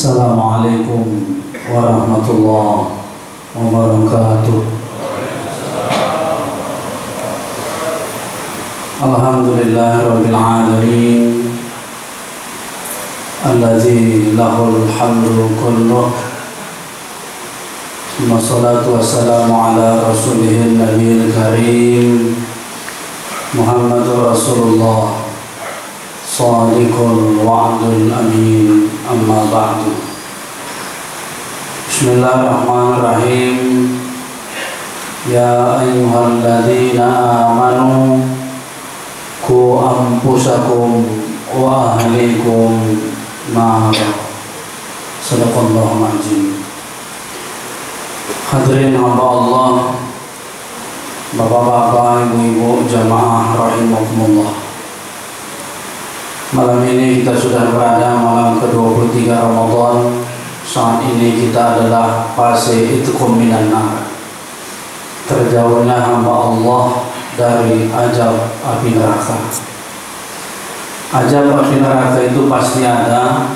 Assalamualaikum warahmatullahi wabarakatuh. Alhamdulillahirabbil alamin allazi lahul hamdu kulluh. Wassalatu wassalamu ala rasulihil nabiyil karim Muhammadur Rasulullah Shadiqul wa'dul amin, amma ba'du. Bismillahirrahmanirrahim. Ya ayyuhalladzina amanu qu anfusakum wa ahlikum nara. Shadaqallahul azim. Hadirin hamba Allah, bapak-bapak, ibu-ibu, jamaah rahimakumullah. Malam ini kita sudah berada malam ke-23 Ramadan. Saat ini kita adalah fase itqum minan nar, terjauhnya hamba Allah dari azab api neraka. Azab api neraka itu pasti ada.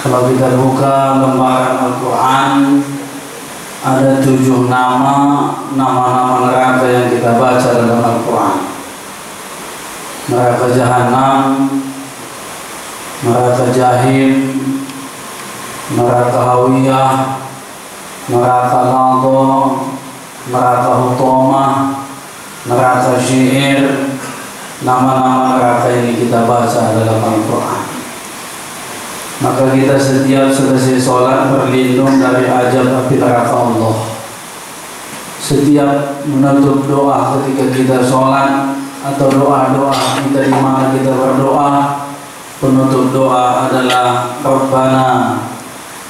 Kalau kita buka lembaran Al-Quran, ada 7 nama-nama neraka yang kita baca dalam Al-Quran. Neraka Jahanam, neraka Jahim, neraka Hawiyah, neraka Nadha, neraka Hutamah, neraka Syi'ir. Nama-nama neraka ini kita baca dalam Al-Quran. Maka kita setiap selesai sholat berlindung dari azab api neraka Allah. Setiap menutup doa ketika kita sholat atau doa-doa kita di mana kita berdoa, penutup doa adalah Rabbana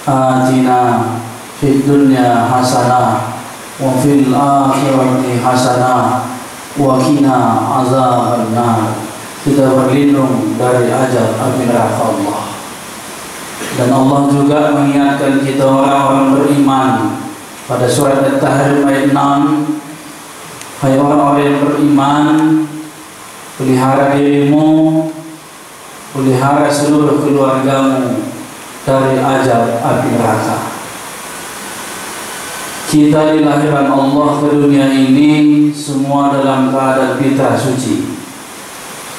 atina fid dunya hasanah wa fil akhirati hasanah wa qina azabannar. Kita berlindung dari azab api neraka Allah. Dan Allah juga mengingatkan kita orang-orang beriman pada surat At-Tahrim ayat 6. Hai orang-orang yang beriman, pelihara dirimu, pelihara seluruh keluargamu dari azab api neraka. Kita dilahirkan Allah ke dunia ini semua dalam keadaan fitrah suci.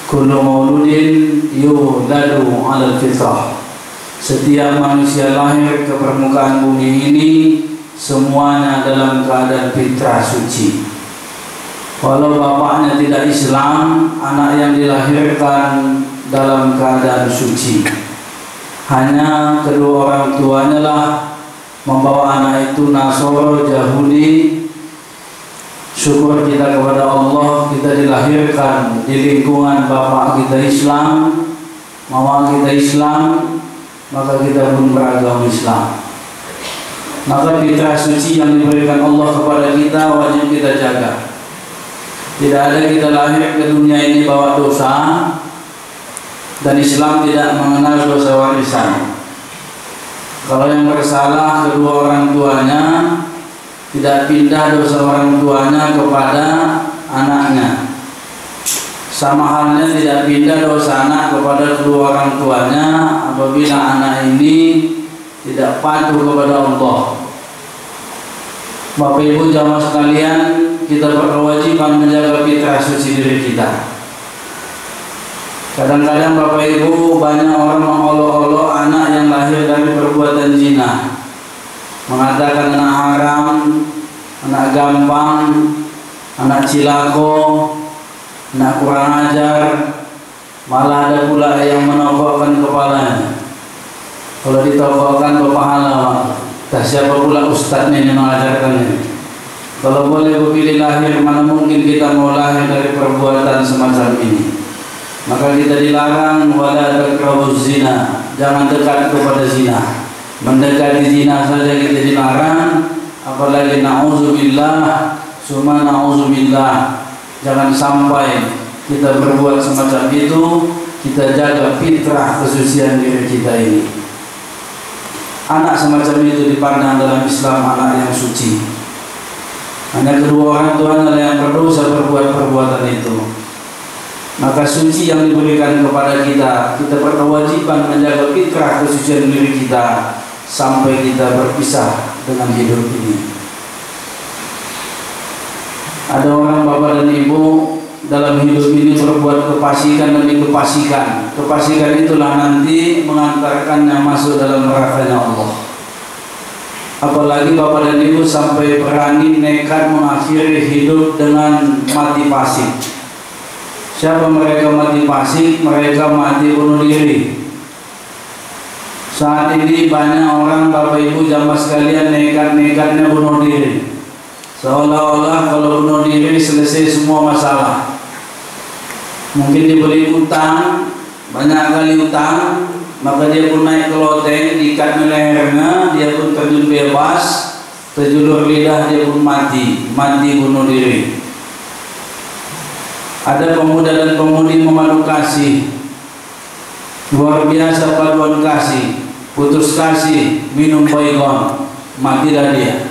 Kullu mauludin yuladu 'alal fitrah. Setiap manusia lahir ke permukaan bumi ini semuanya dalam keadaan fitrah suci. Walau bapaknya tidak Islam, anak yang dilahirkan dalam keadaan suci. Hanya kedua orang tuanya lah membawa anak itu Nasoro, Yahudi. Syukur kita kepada Allah, kita dilahirkan di lingkungan bapak kita Islam, mama kita Islam, maka kita pun beragama Islam. Maka fitrah suci yang diberikan Allah kepada kita wajib kita jaga. Tidak ada kita lahir ke dunia ini bawa dosa, dan Islam tidak mengenal dosa warisan. Kalau yang bersalah kedua orang tuanya, tidak pindah dosa orang tuanya kepada anaknya. Sama halnya tidak pindah dosa anak kepada kedua orang tuanya apabila anak ini tidak patuh kepada Allah. Bapak Ibu jamaah sekalian, kita berkewajiban menjaga fitrah suci diri kita. Kadang-kadang Bapak Ibu, banyak orang mengolok-olok anak yang lahir dari perbuatan zina, mengatakan anak haram, anak gampang, anak cilako, anak kurang ajar. Malah ada pula yang menokokkan kepalanya. Kalau ditokokkan berpahala, tak siapa pula ustadznya yang mengajarkannya. Kalau boleh berpilih lahir, mana mungkin kita mau lahir dari perbuatan semacam ini. Maka kita dilarang wala taqrabuz zina, jangan dekat kepada zina. Mendekati zina saja kita dilarang, apalagi na'udzubillah, summa na'udzubillah. Jangan sampai kita berbuat semacam itu. Kita jaga fitrah kesucian diri kita ini. Anak semacam itu dipandang dalam Islam anak yang suci. Hanya kedua orang tuanya yang berdosa berbuat perbuatan itu. Maka suci yang diberikan kepada kita berkewajiban menjaga fitrah kesucian diri kita sampai kita berpisah dengan hidup ini. Ada orang bapak dan ibu dalam hidup ini berbuat kefasikan demi kefasikan. Kefasikan itulah nanti mengantarkannya masuk dalam nerakanya Allah. Apalagi bapak dan ibu sampai berani nekat mengakhiri hidup dengan mati fasik. Siapa mereka mati fasik? Mereka mati bunuh diri. Saat ini banyak orang bapak ibu jamaah sekalian nekat-nekatnya bunuh diri. Seolah-olah kalau bunuh diri selesai semua masalah. Mungkin diberi utang, banyak kali utang, maka dia pun naik ke loteng, diikat lehernya, dia pun terjun bebas, terjulur lidah, dia pun mati bunuh diri. Ada pemuda dan pemudi memandu kasih, luar biasa paduan kasih, putus kasih, minum baygon, matilah dia.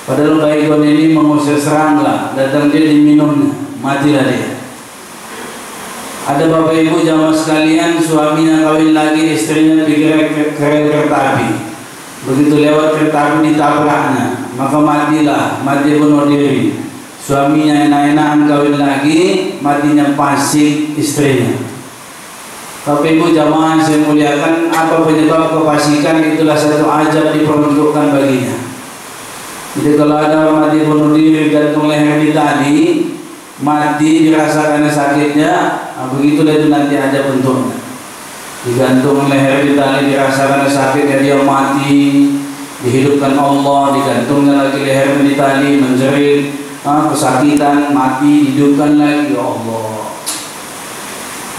Padahal baygon ini mengusir serangga, datang dia diminumnya, matilah dia. Ada bapak ibu jamaah sekalian, suaminya kawin lagi, istrinya pikir kereta api. Begitu lewat kereta api ditabraknya, maka mati bunuh diri. Suaminya enak-enakan kawin lagi, matinya fasik istrinya. Bapak ibu jamaah saya muliakan, apa penyebab kefasikan? Itulah satu ajab diperuntukkan baginya. Jadi kalau ada mati bunuh diri, gantung leher di tali, mati dirasakan sakitnya, begitulah itu nanti ada bentuknya. Digantung leher di tali, dirasakan sakitnya, dia mati, dihidupkan Allah, digantungnya lagi leher di tali, menjerit, kesakitan, mati, hidupkan lagi, ya Allah.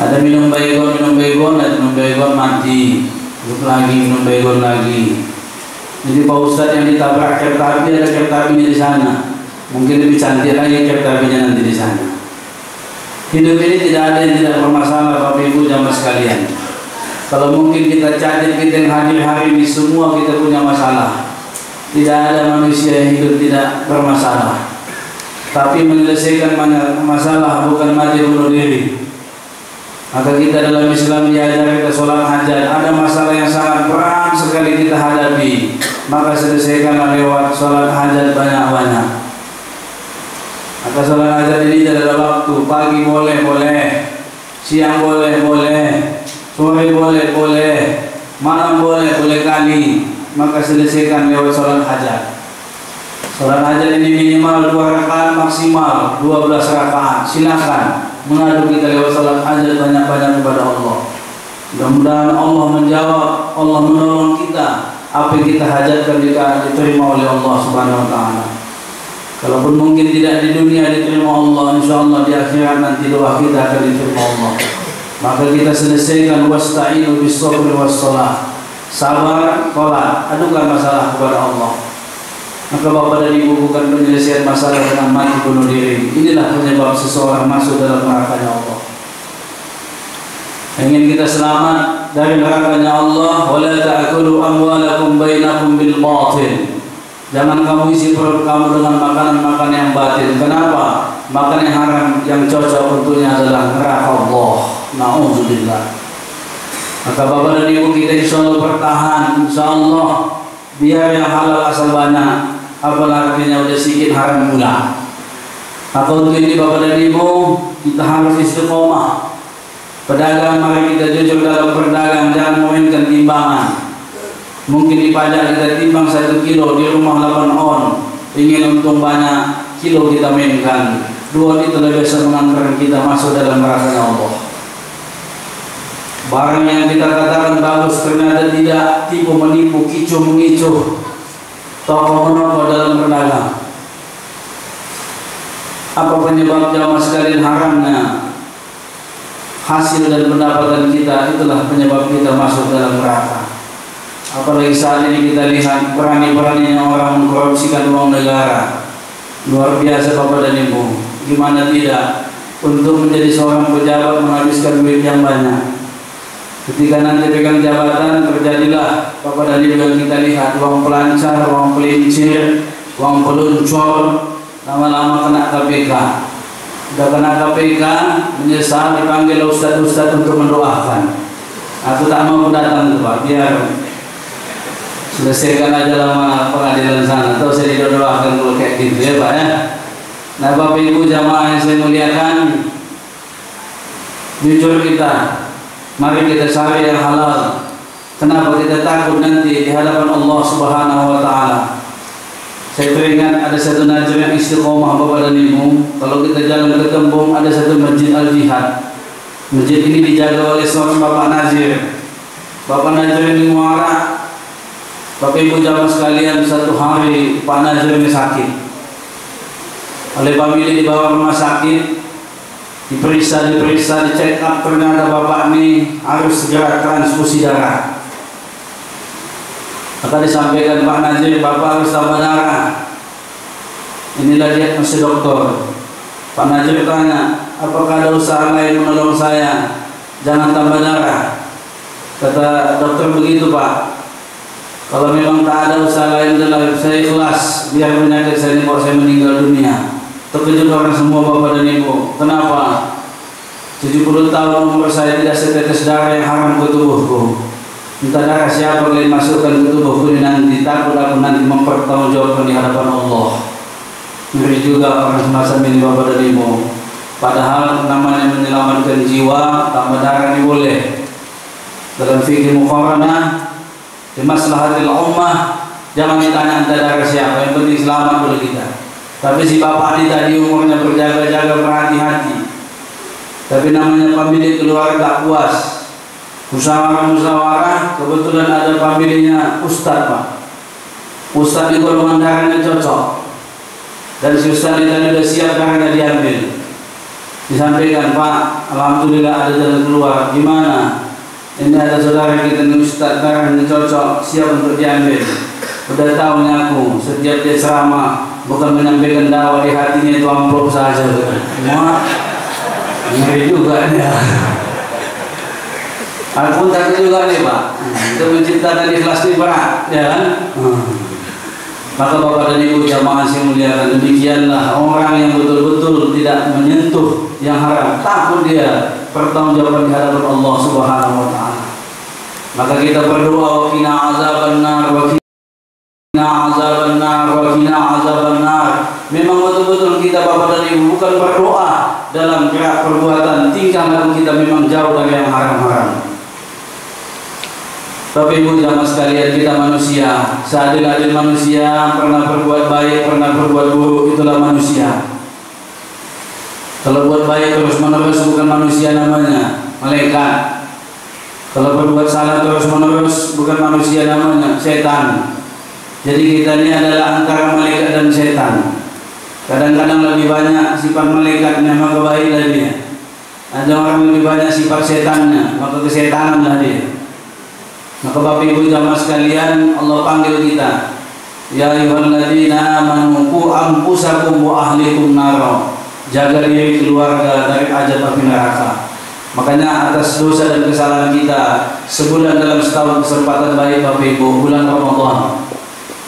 Ada minum baygon, mati, hidup lagi, minum baygon lagi. Jadi Pak Ustadz yang ditabrak kereta api, ada kereta apinya di sana. Mungkin lebih cantik lagi kereta apinya nanti di sana. Hidup ini tidak ada yang tidak bermasalah Bapak Ibu jamaah sekalian. Kalau mungkin kita cari kita yang hadir hari ini semua kita punya masalah. Tidak ada manusia yang hidup tidak bermasalah. Tapi menyelesaikan masalah bukan mati bunuh diri. Maka kita dalam Islam diajar kita sholat hajat. Ada masalah yang sangat berat sekali kita hadapi, maka selesaikanlah lewat sholat hajat banyak-banyak. Maka sholat hajat ini tidak ada waktu. Pagi boleh, siang boleh, sore boleh, malam boleh kali. Maka selesaikan lewat sholat hajat. Sholat hajat ini minimal 2 rakaat, maksimal 12 rakaat. Silakan mengadu kita lewat sholat hajat banyak-banyak kepada Allah. Mudah-mudahan Allah menjawab, Allah menolong kita. Apa yang kita hajatkan jika diterima oleh Allah Subhanahu wa ta'ala. Kalaupun mungkin tidak di dunia diterima Allah, insyaallah di akhirat nanti doa kita akan diterima Allah. Maka kita selesaikan wasta'inu bis-sabri was-shalah. Sabar, sholat, adukan masalah kepada Allah. Maka bapak dan ibu bukan penyelesaian masalah dengan mati bunuh diri. Inilah penyebab seseorang masuk dalam nerakanya Allah. Ingin kita selamat dari nerakanya Allah, wala ta'kulu amwalakum bainakum bil batil. Jangan kamu isi perut kamu dengan makanan-makanan yang batil. Kenapa? Makanan yang haram yang cocok untuknya adalah neraka Allah. Na'udzubillah. Maka bapak dan ibu kita insyaallah bertahan, insyaallah biar yang halal asal banyak. Apalah artinya udah sedikit haram mula. Maka untuk ini bapak dan ibu kita harus istiqomah. Pedagang mari kita jujur dalam berdagang, jangan memainkan timbangan. Mungkin di pajak kita timbang 1 kilo, di rumah 8 on. Ingin untung banyak, kilo kita mainkan. 2 itu lebih bisa mengantarkan kita masuk dalam nerakanya Allah. Barang yang kita katakan bagus ternyata tidak, tipu menipu, kicu mengicu, toko menoko dalam berdagang. Apa penyebab jamaah sekalian haramnya hasil dan pendapatan kita? Itulah penyebab kita masuk dalam neraka. Apalagi saat ini kita lihat berani-beraninya orang mengkorupsikan uang negara. Luar biasa bapak dan ibu. Gimana tidak, untuk menjadi seorang pejabat menghabiskan duit yang banyak. Ketika nanti pegang jabatan, terjadilah bapak dan ibu yang kita lihat, uang pelancar, uang pelincir, uang peluncur, lama-lama kena KPK. Sudah kena KPK, menyesal, dipanggil ustaz-ustaz untuk mendoakan. Aku tak mau datang itu Pak, biar selesaikan aja lama pengadilan sana. Atau saya didoakan kalau kayak gitu ya Pak ya. Nah Bapak Ibu jamaah yang saya muliakan, jujur kita, mari kita cari yang halal. Kenapa kita takut nanti di hadapan Allah Subhanahu wa Ta'ala? Saya teringat ada satu najir yang istiqomah Bapak dan Ibu. Kalau kita jalan ke Tembung ada satu masjid Al-Jihad. Masjid ini dijaga oleh seorang Bapak Nazir. Bapak Nazir ini muara. Bapak Ibu jamaah sekalian, satu hari Pak Nazir ini sakit. Oleh famili dibawa rumah sakit, diperiksa, dicek up, ternyata Bapak ini harus segera transfusi darah. Maka disampaikan Pak Nazir, Bapak harus tambah darah. Inilah dia masih dokter. Pak Nazir tanya, apakah ada usaha lain menolong saya? Jangan tambah darah. Kata dokter begitu Pak. Kalau memang tak ada usaha lain adalah saya ikhlas biar penyakit saya ini kalau saya meninggal dunia. Terkejut orang semua Bapak dan Ibu. Kenapa? 70 tahun umur saya tidak setetes darah yang haram ke tubuhku. Entah darah siapa yang masukkan ke tubuhku ini nanti, takut aku nanti mempertanggungjawabkan di hadapan Allah. Ngeri juga orang semacam ini Bapak dan Ibu. Padahal namanya menyelamatkan jiwa, tambah darah ini boleh. Dalam fikih muqaranah, di maslahatil ummah, jangan ditanya entah darah siapa, yang penting selamat dulu kita. Tapi si bapak ini tadi umurnya berjaga-jaga, berhati-hati. Tapi namanya pemilik keluarga tak puas. Musyawarah, kebetulan ada familinya Ustadz Pak. Ustadz di golongan darahnya cocok. Dan si Ustadz ini tadi sudah siap darahnya diambil. Disampaikan Pak, alhamdulillah ada jalan keluar. Gimana? Ini ada saudara kita nih Ustadz darahnya cocok, siap untuk diambil. Udah tahu nih aku, setiap dia ceramah bukan menyampaikan dakwah di hatinya itu amplop saja. Semua ngeri juga ya. Aku takut juga nih Pak. Untuk menciptakan ikhlas ini berat, ya kan? Maka Bapak dan Ibu jamaah yang muliakan, demikianlah orang yang betul-betul tidak menyentuh yang haram, takut dia pertanggungjawaban di hadapan Allah Subhanahu wa Ta'ala. Maka kita berdoa, wa qina azabannar, wa qina azabannar, wa qina azabannar. Memang betul-betul kita Bapak dan Ibu bukan berdoa dalam gerak perbuatan, tingkah laku kita memang jauh dari yang haram-haram. Bapak Ibu jamaah sekalian, kita manusia, seadil-adil manusia, pernah berbuat baik, pernah berbuat buruk, itulah manusia. Kalau buat baik terus menerus bukan manusia namanya, malaikat. Kalau berbuat salah terus menerus bukan manusia namanya, setan. Jadi kita ini adalah antara malaikat dan setan. Kadang-kadang lebih banyak sifat malaikatnya maka baiklah dia. Ada orang lebih banyak sifat setannya maka kesetananlah dia. Maka Bapak Ibu jamaah sekalian, Allah panggil kita, ya ayyuhalladzina amanu qu anfusakum wa ahlikum nar. Jaga diri keluarga dari azab api neraka. Makanya atas dosa dan kesalahan kita, sebulan dalam setahun kesempatan baik Bapak Ibu, bulan Ramadan.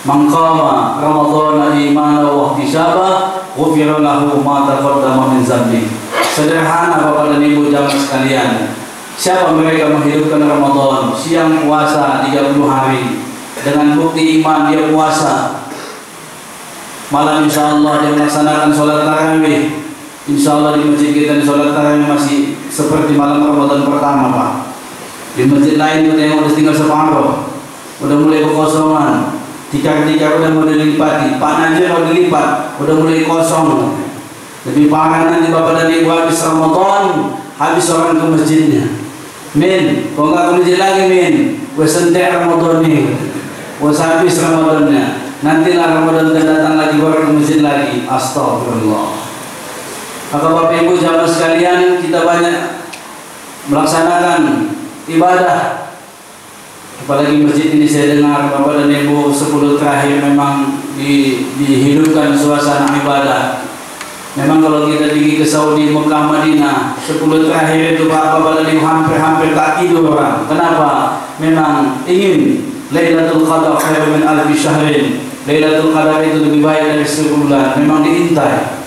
Man qama Ramadan imanan wa ihtisaba, ghufira lahu ma taqaddama min dzambi. Sederhana Bapak dan Ibu jamaah sekalian. Siapa mereka menghidupkan Ramadan, siang puasa 30 hari dengan bukti iman dia puasa. Malam insya Allah dia melaksanakan sholat tarawih. Insya Allah di masjid kita sholat tarawih masih seperti malam Ramadan pertama Pak. Di masjid lain kita yang udah tinggal separuh, udah mulai kekosongan. Tikar-tikar udah mulai dilipati, Pak Najir udah dilipat, udah mulai kosong. Lebih parah nanti Bapak dan Ibu habis Ramadan, habis orang ke masjidnya. Min, kau nggak ke masjid lagi Min, gue sentek Ramadan nih, gue habis Ramadannya. Nantilah Ramadan datang lagi baru ke masjid lagi. Astagfirullah. Maka Bapak Ibu jamaah sekalian, kita banyak melaksanakan ibadah. Apalagi masjid ini saya dengar Bapak dan Ibu 10 terakhir memang dihidupkan suasana ibadah. Memang kalau kita pergi ke Saudi, Mekah, Madinah 10 terakhir itu Bapak dan Ibu hampir tak tidur orang. Kenapa? Memang ingin Lailatul Qadar khairun min alfi syahrin. Lailatul Qadar itu lebih baik dari 10 bulan. Memang diintai.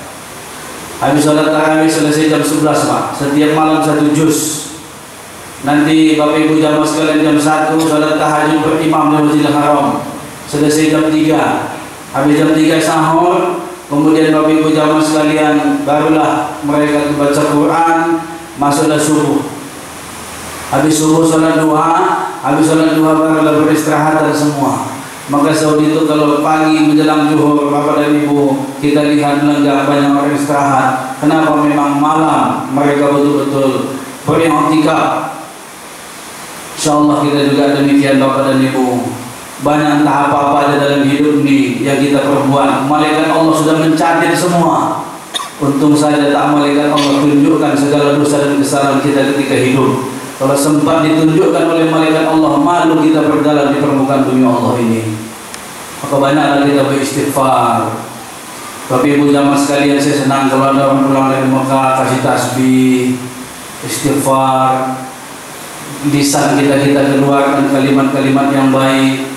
Habis sholat tarawih selesai jam 11 Pak. Setiap malam 1 juz. Nanti Bapak Ibu jamaah sekalian jam 1 sholat tahajud berimam di Masjidil Haram. Selesai jam 3. Habis jam 3 sahur. Kemudian Bapak Ibu jamaah sekalian barulah mereka baca Quran, masuklah subuh. Habis subuh sholat duha. Habis sholat duha barulah beristirahat dan semua. Maka Saudi itu kalau pagi menjelang zuhur Bapak dan Ibu kita lihat lenggah banyak orang istirahat. Kenapa? Memang malam mereka betul-betul beriktikaf. InsyaAllah kita juga demikian Bapak dan Ibu. Banyak entah apa-apa ada dalam hidup ini yang kita perbuat. Malaikat Allah sudah mencatat semua. Untung saja tak malaikat Allah tunjukkan segala dosa dan kesalahan kita ketika hidup. Kalau sempat ditunjukkan oleh malaikat Allah, malu kita berjalan di permukaan bumi Allah ini. Maka banyaklah kita beristighfar. Bapak Ibu jamaah sekalian, saya senang kalau ada orang pulang dari Mekah kasih tasbih, istighfar. Lisan kita keluarkan kalimat-kalimat yang baik.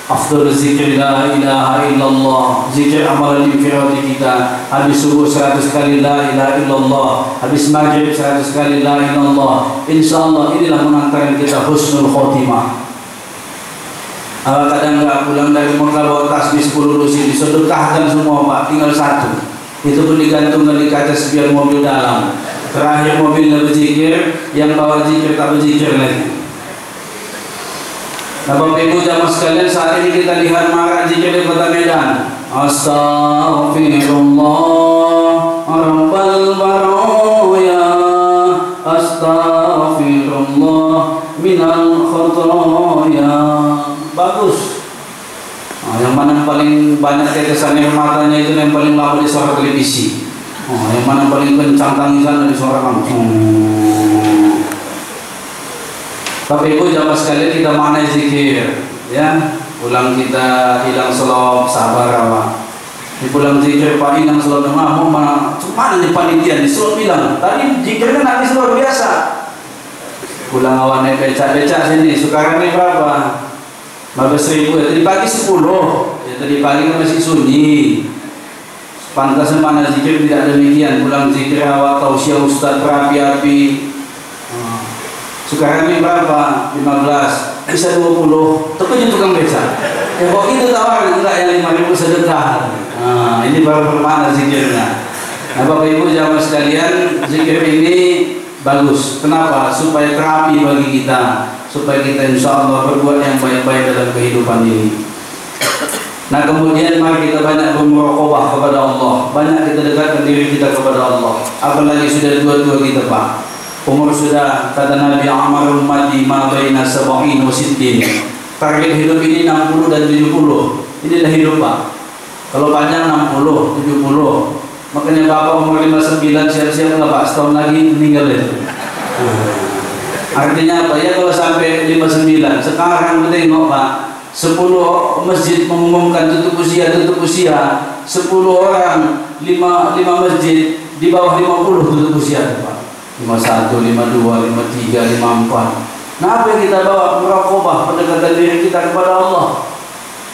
Afdal zikir la ilaha illallah, zikir amalan infirati kita. Habis subuh 100 kali la ilaha illallah, habis maghrib 100 kali la ilaha illallah. InsyaAllah inilah mengantarkan kita husnul khotimah. Kadang nggak pulang dari Mekah bawa tasbih 10 lusin disedekahkan semua Pak, tinggal 1. Itu pun digantungkan di kaca spion mobil dalam. Terakhir mobilnya berzikir, yang bawa zikir tak berzikir lagi. Nah Bapak Ibu jamaah sekalian, saat ini kita lihat marak zikir di kota Medan. Astaghfirullah Rabbal baraya, astaghfirullah minal khataya. Bagus. Yang mana paling banyak tetesan air matanya itu yang paling lama di suara televisi. Yang mana paling kencang tangisan dari suara kamu. Bapak Ibu jamaah sekalian, kita maknai zikir, ya. Pulang kita hilang selop, sabar awak. Di pulang zikir Pak hilang selop, mau mana? Cuma nih panitia disuruh bilang. Tadi zikirnya habis luar biasa. Pulang awak naik becak sini. Sekarang ini berapa? 15.000 ya. Tadi pagi 10. Ya tadi pagi masih sunyi. Pantasnya mana zikir tidak demikian. Pulang zikir awak tausiah ustaz berapi-api. Sekarang ini berapa? 15, bisa 20. Tentunya tukang beca. Ya kok itu tawaran enggak yang 5.000 sedekah. Nah, ini baru bermakna zikirnya. Nah, Bapak Ibu jamaah sekalian, zikir ini bagus. Kenapa? Supaya terapi bagi kita, supaya kita insya Allah berbuat yang baik-baik dalam kehidupan ini. Nah, kemudian mari kita banyak bermuraqabah kepada Allah, banyak kita dekatkan diri kita kepada Allah. Apalagi sudah tua-tua kita Pak. Umur sudah, kata Nabi, Amar ummati ma baina sab'in wa sittin. Target hidup ini 60 dan 70. Inilah hidup Pak. Kalau panjang 60, 70. Makanya Bapak umur 59 siap-siap lah Pak, setahun lagi meninggal itu. Artinya apa ya kalau sampai 59? Sekarang kita tengok Pak, 10 masjid mengumumkan tutup usia, 10 orang, 5 masjid di bawah 50 tutup usia Pak. 51, 52, 53, 54. Nah apa yang kita bawa? Muraqabah, pendekatan diri kita kepada Allah.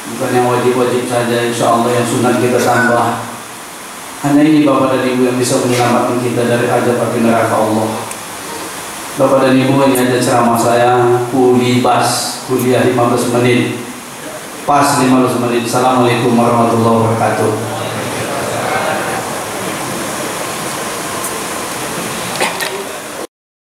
Bukan yang wajib-wajib saja, insya Allah yang sunat kita tambah. Hanya ini Bapak dan Ibu yang bisa menyelamatkan kita dari azab api neraka Allah. Bapak dan Ibu, ini ada ceramah saya, kuliah 15 menit. Pas 15 menit. Assalamualaikum warahmatullahi wabarakatuh.